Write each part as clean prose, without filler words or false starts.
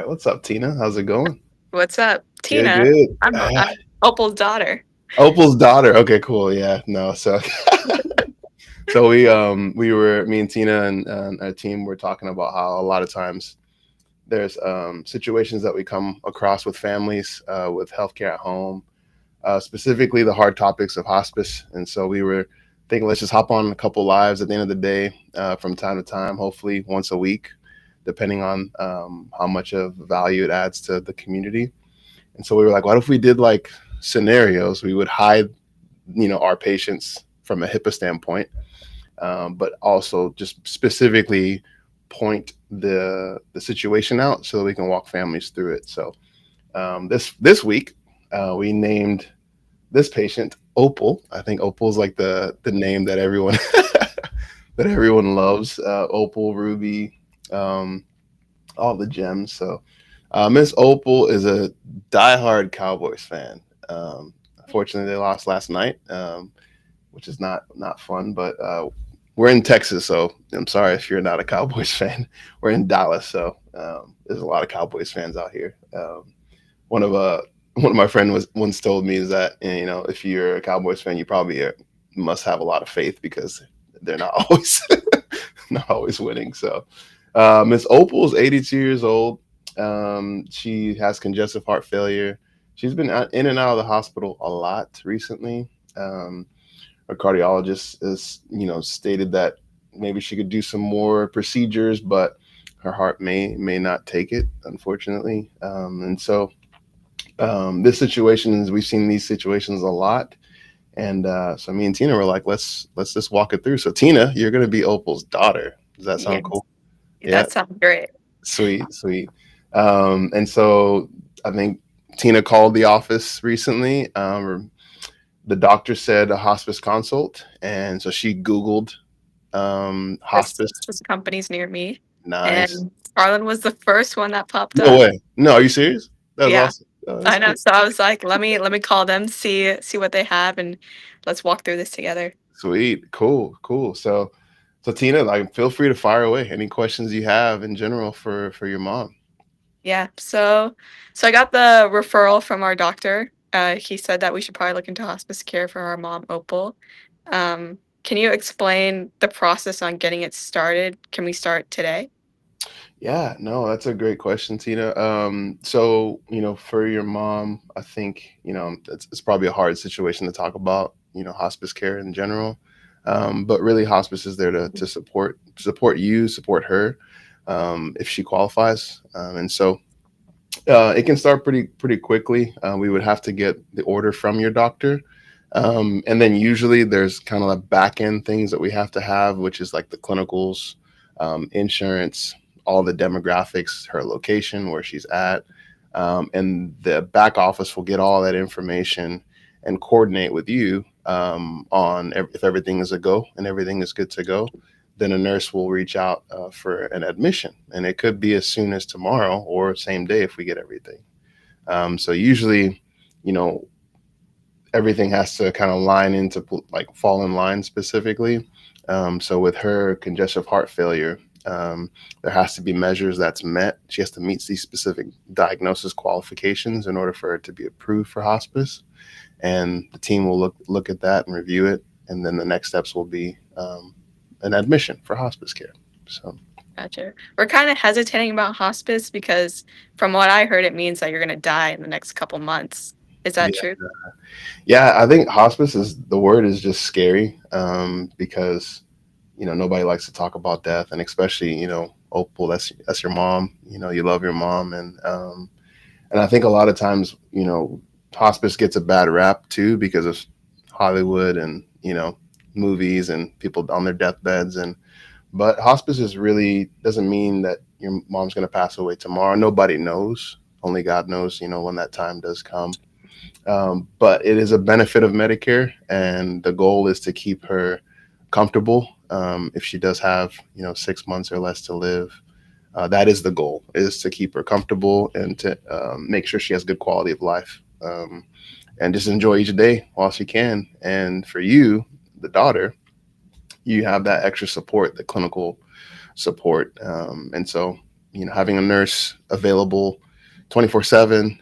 What's up, Tina? How's it going? What's up? Good, Tina. good. I'm Opal's daughter. Opal's daughter. Okay, cool. Yeah, no. So, so me and Tina and our team were talking about how a lot of times there's situations that we come across with families with healthcare at home, specifically the hard topics of hospice. And so we were thinking, let's just hop on a couple lives at the end of the day, from time to time, hopefully once a week, depending on how much of value it adds to the community. And so we were like, what if we did like scenarios? We would hide, our patients from a HIPAA standpoint, but also just specifically point the situation out so that we can walk families through it. So this week, we named this patient Opal. I think Opal's like the name that everyone that everyone loves. Opal, Ruby, um, all the gems. So Miss Opal is a diehard Cowboys fan. Unfortunately, they lost last night, which is not fun. But we're in Texas, so I'm sorry if you're not a Cowboys fan. We're in Dallas, so there's a lot of Cowboys fans out here. One of one of my friends was once told me is that if you're a Cowboys fan, you probably must have a lot of faith because they're not always not always winning. So Miss Opal is 82 years old. She has congestive heart failure. She's been in and out of the hospital a lot recently. Her cardiologist has, stated that maybe she could do some more procedures, but her heart may not take it, unfortunately. And so this situation is we've seen these situations a lot. And so me and Tina were like, let's just walk it through. So Tina, you're gonna be Opal's daughter. Does that sound Yes, cool? Yeah, that sounds great. sweet, sweet. And so I think Tina called the office recently. The doctor said a hospice consult, and so she Googled There's hospice. just companies near me, Nice. and Charlin was the first one that popped No up. way. No, are you serious? That was Yeah, awesome. Oh, that's I know. cool. So I was like, let me call them, see what they have, and let's walk through this together. Sweet. Cool. Cool. So Tina, like, feel free to fire away any questions you have in general for your mom. Yeah. So I got the referral from our doctor. He said that we should probably look into hospice care for our mom, Opal. Can you explain the process on getting it started? Can we start today? Yeah, no, that's a great question, Tina. So, for your mom, I think, it's probably a hard situation to talk about, hospice care in general. But really hospice is there to support you, support her, if she qualifies. And so it can start pretty quickly. We would have to get the order from your doctor. And then usually there's kind of like back end things that we have to have, which is like the clinicals, insurance, all the demographics, her location, where she's at. And the back office will get all that information and coordinate with you on if everything is a go and everything is good to go. Then a nurse will reach out for an admission, and it could be as soon as tomorrow or same day if we get everything. So usually, you know, everything has to kind of line into like fall in line specifically. So with her congestive heart failure, there has to be measures that's met. She has to meet these specific diagnosis qualifications in order for her to be approved for hospice. And the team will look at that and review it, and then the next steps will be an admission for hospice care. So Gotcha. We're kind of hesitating about hospice because from what I heard, it means that you're gonna die in the next couple months. Is that yeah, true? yeah, I think hospice is the word is just scary because nobody likes to talk about death, and especially Opal, that's your mom. You love your mom, and I think a lot of times hospice gets a bad rap too because of Hollywood and movies and people on their deathbeds. And but hospice is really doesn't mean that your mom's going to pass away tomorrow. Nobody knows. Only God knows, when that time does come. But it is a benefit of Medicare, and the goal is to keep her comfortable. If she does have 6 months or less to live, that is the goal: is to keep her comfortable and to make sure she has good quality of life, and just enjoy each day while she can. And for you, the daughter, you have that extra support, the clinical support, and so having a nurse available 24/7.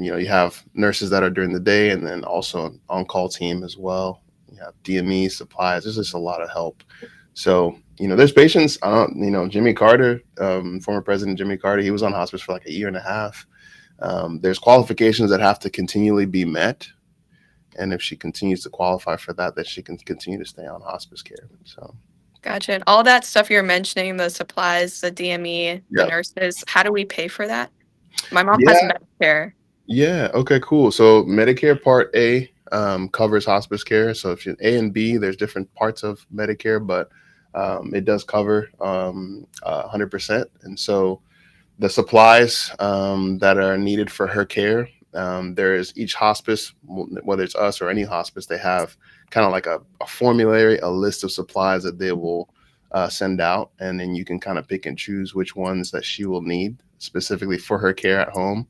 You have nurses that are during the day, and then also an on-call team as well. You have DME supplies. There's just a lot of help. So, there's patients. Jimmy Carter, former President Jimmy Carter, he was on hospice for like a year and a half. There's qualifications that have to continually be met, and if she continues to qualify for that, then she can continue to stay on hospice care. So, Gotcha. And all that stuff you're mentioning, the supplies, the DME, the yeah, nurses, how do we pay for that? My mom has yeah, Medicare. yeah. Okay, cool. So Medicare Part A covers hospice care. So if you're A and B, there's different parts of Medicare, but it does cover 100%. And so the supplies that are needed for her care. There is each hospice, whether it's us or any hospice, they have kind of like a formulary, a list of supplies that they will send out. And then you can kind of pick and choose which ones that she will need specifically for her care at home.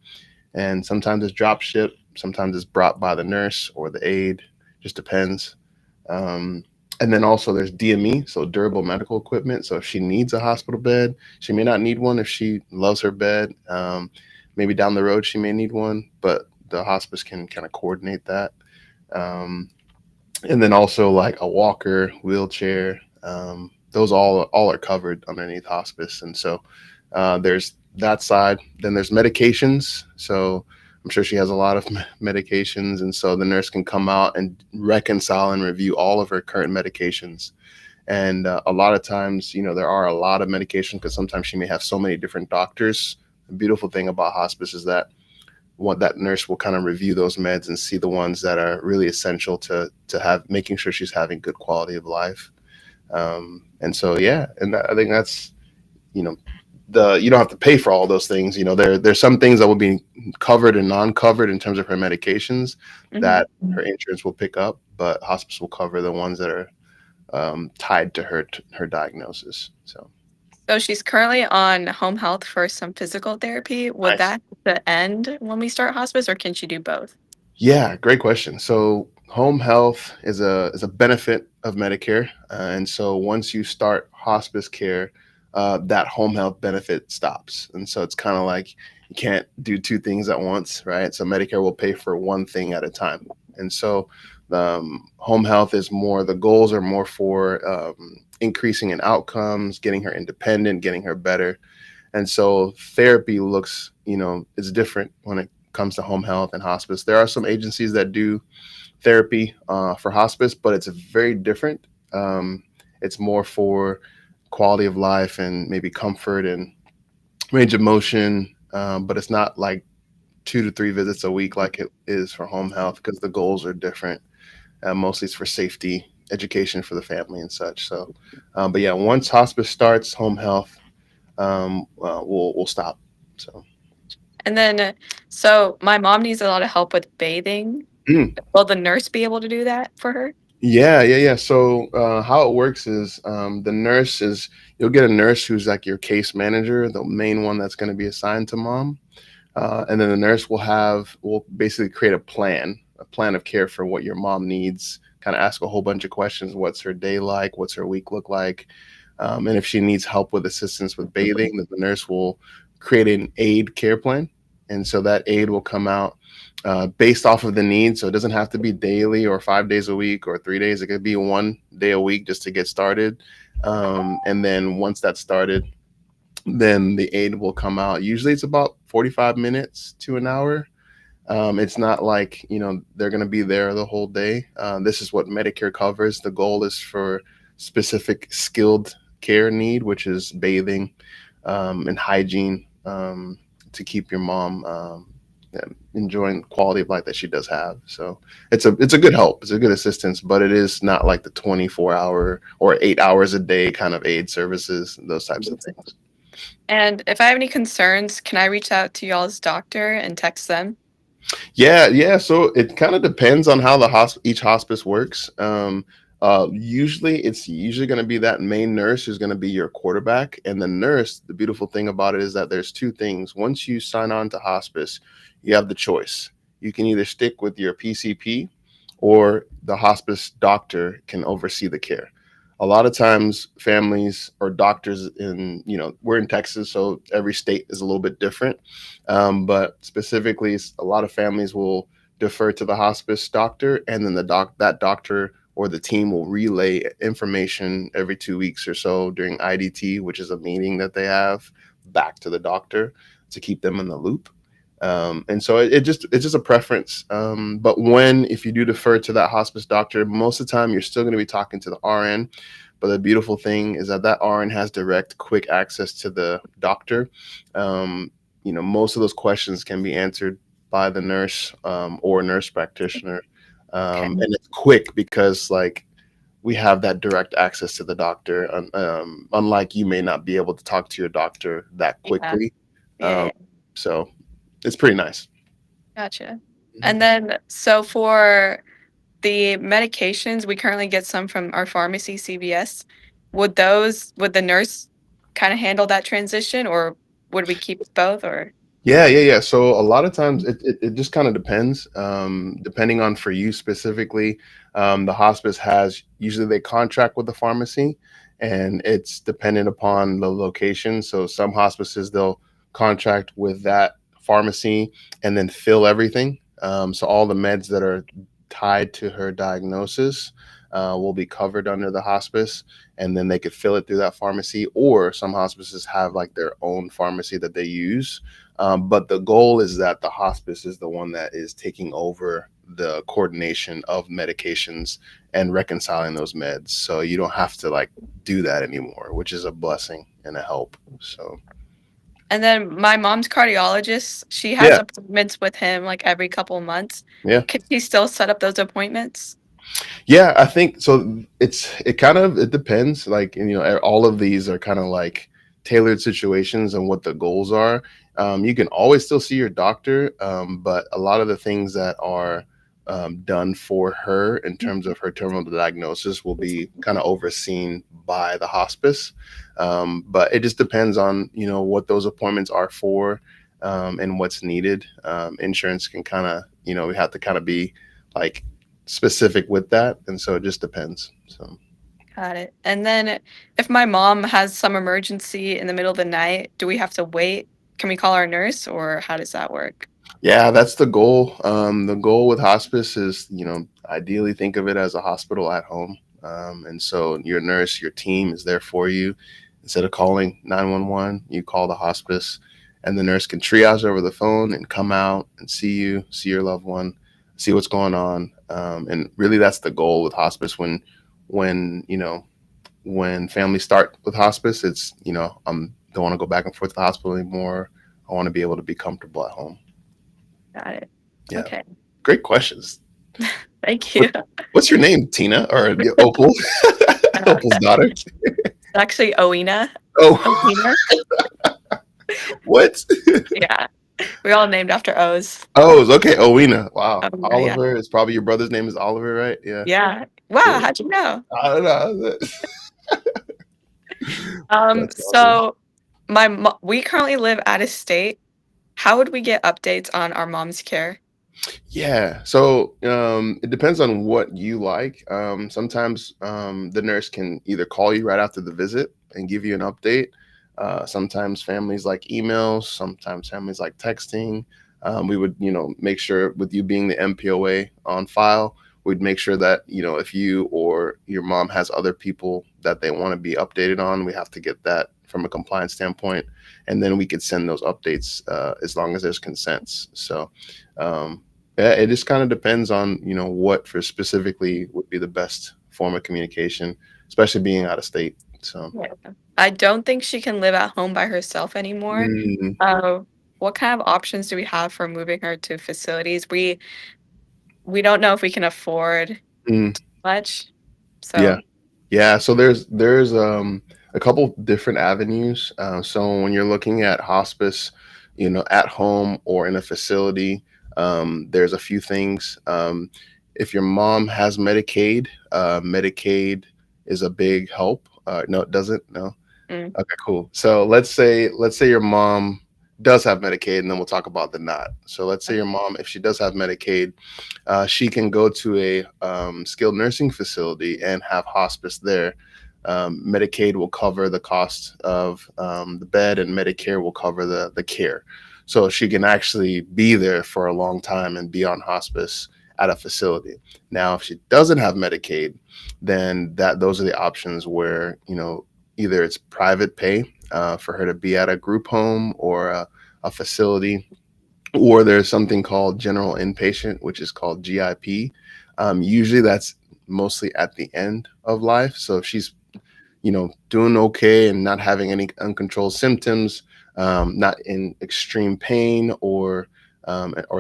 And sometimes it's drop ship, sometimes it's brought by the nurse or the aide, just depends. Um, and then also there's DME, so durable medical equipment. So if she needs a hospital bed, she may not need one if she loves her bed. Maybe down the road she may need one, but the hospice can kind of coordinate that. Um, and then also like a walker, wheelchair. Those all are covered underneath hospice, and so there's that side. Then there's medications. So I'm sure she has a lot of medications, and so the nurse can come out and reconcile and review all of her current medications. And a lot of times, there are a lot of medications because sometimes she may have so many different doctors. The beautiful thing about hospice is that what that nurse will kind of review those meds and see the ones that are really essential to have making sure she's having good quality of life. And so yeah, and I think that's you know you don't have to pay for all those things. There's some things that will be covered and non-covered in terms of her medications Mhm. that her insurance will pick up, but hospice will cover the ones that are tied to her diagnosis. So So she's currently on home health for some physical therapy. Would nice. that have to end when we start hospice, or can she do both? Yeah, great question. So home health is a benefit of Medicare, and so once you start hospice care, that home health benefit stops, and so it's kind of like you can't do two things at once, right? So Medicare will pay for one thing at a time, and so home health is more. The goals are more for increasing in outcomes, getting her independent, getting her better. And so therapy looks, it's different when it comes to home health and hospice. There are some agencies that do therapy for hospice, but it's very different. It's more for quality of life and maybe comfort and range of motion, but it's not like 2 to 3 visits a week like it is for home health because the goals are different. Mostly it's for safety, education for the family and such. So, but yeah, once hospice starts, home health will stop. So, And then, so my mom needs a lot of help with bathing. mm, Will the nurse be able to do that for her? yeah, yeah, yeah. So, how it works is the nurse is you'll get a nurse who's like your case manager, the main one that's going to be assigned to mom, and then the nurse will basically create a plan of care for what your mom needs. Kind of ask a whole bunch of questions. What's her day like? What's her week look like? And if she needs help with assistance with bathing, then the nurse will create an aid care plan. And so that aid will come out based off of the need. So it doesn't have to be daily or 5 days a week or 3 days. It could be one day a week just to get started. And then once that's started, then the aid will come out. Usually it's about 45 minutes to an hour. It's not like, they're going to be there the whole day. This is what Medicare covers. The goal is for specific skilled care need, which is bathing and hygiene to keep your mom enjoying the quality of life that she does have. So it's a good help. It's a good assistance, but it is not like the 24-hour or 8 hours a day kind of aid services, those types of things. And if I have any concerns, can I reach out to y'all's doctor and text them? Yeah, yeah. So it kind of depends on how each hospice works. Usually, it's usually going to be that main nurse who's going to be your quarterback, and the nurse. The beautiful thing about it is that there's two things. Once you sign on to hospice, you have the choice. You can either stick with your PCP, or the hospice doctor can oversee the care. a lot of times families or doctors in, we're in Texas, so every state is a little bit different. But specifically, a lot of families will defer to the hospice doctor, and then that doctor or the team will relay information every 2 weeks or so during IDT, which is a meeting that they have, back to the doctor to keep them in the loop. And so it's just a preference. But if you do defer to that hospice doctor, most of the time you're still going to be talking to the RN. But the beautiful thing is that RN has direct, quick access to the doctor. Most of those questions can be answered by the nurse, or nurse practitioner. Okay. And it's quick because we have that direct access to the doctor. Unlike, you may not be able to talk to your doctor that Yeah. quickly. Yeah. Yeah. So it's pretty nice. Gotcha. Mhm. And then, so for the medications, we currently get some from our pharmacy, CVS. Would the nurse kind of handle that transition, or would we keep both, or? Yeah. So a lot of times it just kind of depends, depending on, for you specifically. The hospice has, usually they contract with the pharmacy, and it's dependent upon the location. So some hospices, they'll contract with that pharmacy and then fill everything. So all the meds that are tied to her diagnosis will be covered under the hospice, and then they could fill it through that pharmacy. Or some hospices have their own pharmacy that they use. But the goal is that the hospice is the one that is taking over the coordination of medications and reconciling those meds. So you don't have to do that anymore, which is a blessing and a help. So And then my mom's cardiologist, she has yeah, appointments with him like every couple of months. yeah. Could she still set up those appointments? Yeah, I think so. It depends. All of these are kind of tailored situations and what the goals are. You can always still see your doctor, but a lot of the things that are done for her in terms of her terminal diagnosis will be kind of overseen by the hospice. But it just depends on what those appointments are for, and what's needed. Insurance can kind of, we have to kind of be like specific with that, and so it just depends. So Got it. And then if my mom has some emergency in the middle of the night, do we have to wait? Can we call our nurse, or how does that work? yeah, that's the goal. The goal with hospice is, ideally think of it as a hospital at home. And so your nurse, your team is there for you. Instead of calling 911, you call the hospice, and the nurse can triage over the phone and come out and see you, see your loved one, see what's going on. And really, that's the goal with hospice. When when families start with hospice, it's don't want to go back and forth to the hospital anymore. I want to be able to be comfortable at home. Got it. Yeah, Okay. great questions. Thank What, you. what's your name, Tina, or Opal? Opal's daughter. It's actually Owena. Oh, Owena. what? Yeah. We all named after O's. Oh, it's okay. Owena. Wow. Owena, yeah. Oliver is probably your brother's name is Oliver, right? Yeah. Yeah. Wow, Cool. how'd you know? I don't know. That's awesome. So we currently live out of state. How would we get updates on our mom's care? Yeah. So it depends on what you like. Sometimes the nurse can either call you right after the visit and give you an update. Sometimes families like emails. Sometimes families like texting. We would, make sure, with you being the MPOA on file, we'd make sure that, if you or your mom has other people that they want to be updated on, we have to get that from a compliance standpoint, and then we could send those updates as long as there's consents. So yeah, it just kind of depends on what for specifically would be the best form of communication, especially being out of state. So Yeah. I don't think she can live at home by herself anymore. mm, Uh, what kind of options do we have for moving her to facilities? We don't know if we can afford mm, much. yeah. So Yeah, so there's a couple different avenues. So when you're looking at hospice, at home or in a facility, there's a few things. If your mom has Medicaid, Medicaid is a big help. No, it doesn't. No. mm, Okay, cool. So let's say your mom does have Medicaid, and then we'll talk about the not. So let's say your mom, if she does have Medicaid, she can go to a skilled nursing facility and have hospice there. Medicaid will cover the cost of the bed, and Medicare will cover the care. So she can actually be there for a long time and be on hospice at a facility. Now, if she doesn't have Medicaid, then those are the options where, either it's private pay for her to be at a group home or a facility, or there's something called general inpatient, which is called GIP. Usually that's mostly at the end of life. So if she's doing okay and not having any uncontrolled symptoms, not in extreme pain or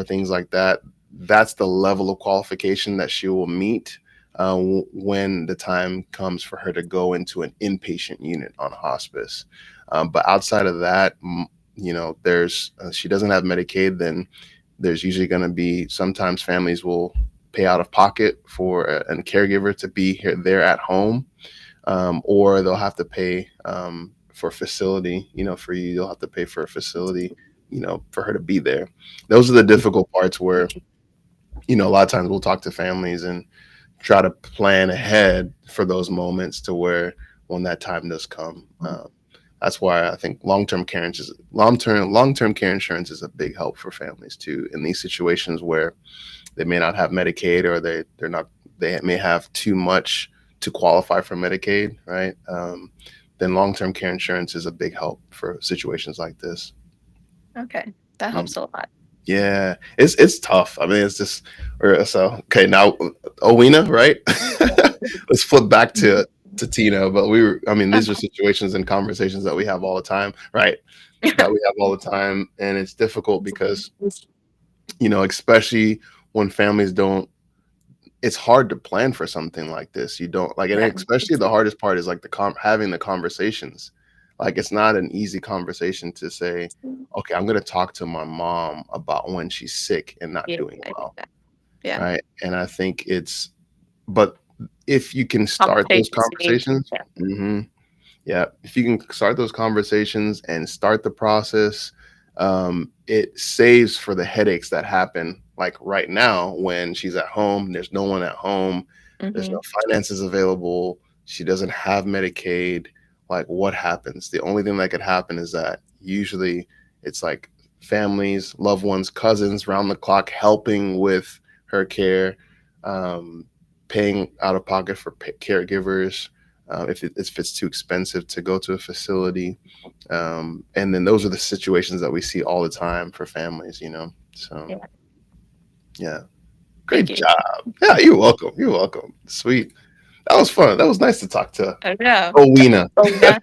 things like that. That's the level of qualification that she will meet when the time comes for her to go into an inpatient unit on hospice. But outside of that, there's she doesn't have Medicaid, then there's usually going to be, sometimes families will pay out of pocket for a caregiver to be there at home, or they'll have to pay for a facility. For you'll have to pay for a facility, for her to be there. Those are the difficult parts where, a lot of times we'll talk to families and try to plan ahead for those moments to where when that time does come. That's why I think long-term care insurance is a big help for families too in these situations where they may not have Medicaid, or they may have too much to qualify for Medicaid, right? Then long-term care insurance is a big help for situations like this. Okay, that Mm. helps a lot. Yeah, it's tough. I mean, it's just so okay now, Owena, right? Let's flip back to Tina, but I mean, these are situations and conversations that we have all the time, right? That we have all the time, and it's difficult because especially when families don't. It's hard to plan for something like this. You don't like, and Yeah. especially the hardest part is like having the conversations. Like, it's not an easy conversation to say, okay, I'm going to talk to my mom about when she's sick and not Yeah, doing I get well, that. Yeah. right? And I think but if you can start those Conversations you need. conversations, Yeah. mhm, yeah, if you can start those conversations and start the process, it saves for the headaches that happen like right now when she's at home. There's no one at home. There's no Mhm. finances available. She doesn't have Medicaid. Like, what happens? The only thing that could happen is that usually it's like families, loved ones, cousins round the clock helping with her care, um, paying out of pocket for caregivers, if it's too expensive to go to a facility. And then those are the situations that we see all the time for families, So, Yeah. yeah. Thank Great you. job. Yeah, you're welcome. You're welcome. Sweet. That was fun. That was nice to talk to I know. Owena. Oh, yeah.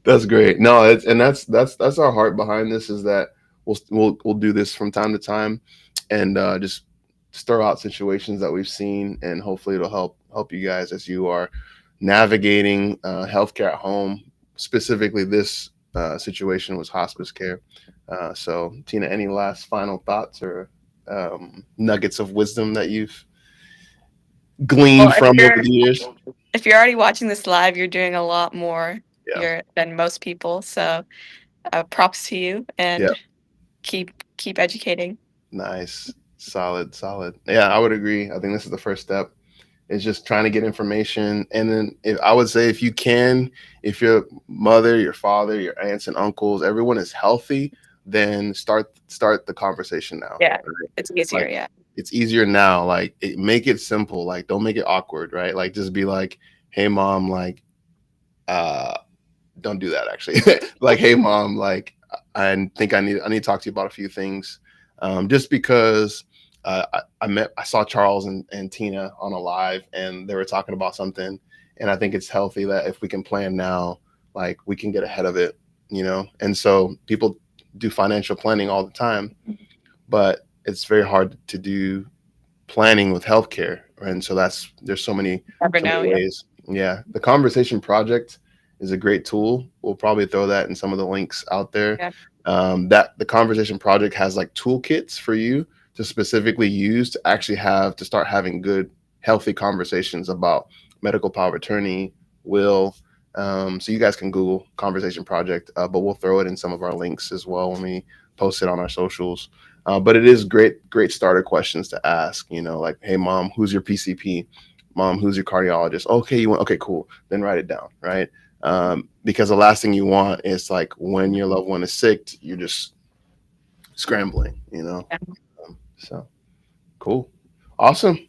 That's great. No, that's our heart behind this, is that we'll do this from time to time, and just stir out situations that we've seen, and hopefully it'll help you guys as you are navigating healthcare at home. Specifically, this situation was hospice care. So, Tina, any last final thoughts or nuggets of wisdom that you've Well, gleaned from over the years? if you're already watching this live, you're doing a lot more Yeah. you're than most people, so, props to you, Yeah. and keep educating. Nice. Solid, solid. Yeah, I would agree. I think this is the first step. It's just trying to get information. And then I would say, if you can, if your mother, your father, your aunts and uncles, everyone is healthy, then start the conversation now. Yeah, Right? it's easier, Like, yeah. it's easier now. Like, make it simple. Like, don't make it awkward, right? Like, just be like, hey mom, like, uh don't do that actually. Like, hey mom, like, I think I need to talk to you about a few things. Just because I saw Charles and Tina on a live, and they were talking about something, and I think it's healthy that if we can plan now, like, we can get ahead of it. And so people do financial planning all the time, but it's very hard to do planning with healthcare, and so there's Never so many know, yeah. ways. Yeah, the Conversation Project is a great tool. We'll probably throw that in some of the links out there. Yeah. That the Conversation Project has like toolkits for you to specifically use to actually start having good, healthy conversations about medical power of attorney, will. So you guys can Google Conversation Project, but we'll throw it in some of our links as well when we post it on our socials. But it is great starter questions to ask, like, hey mom, who's your PCP? Mom, who's your cardiologist? Okay, you want, okay, cool. Then write it down, right? Because the last thing you want is like when your loved one is sick, you're just scrambling, you know? Yeah. So cool. Awesome.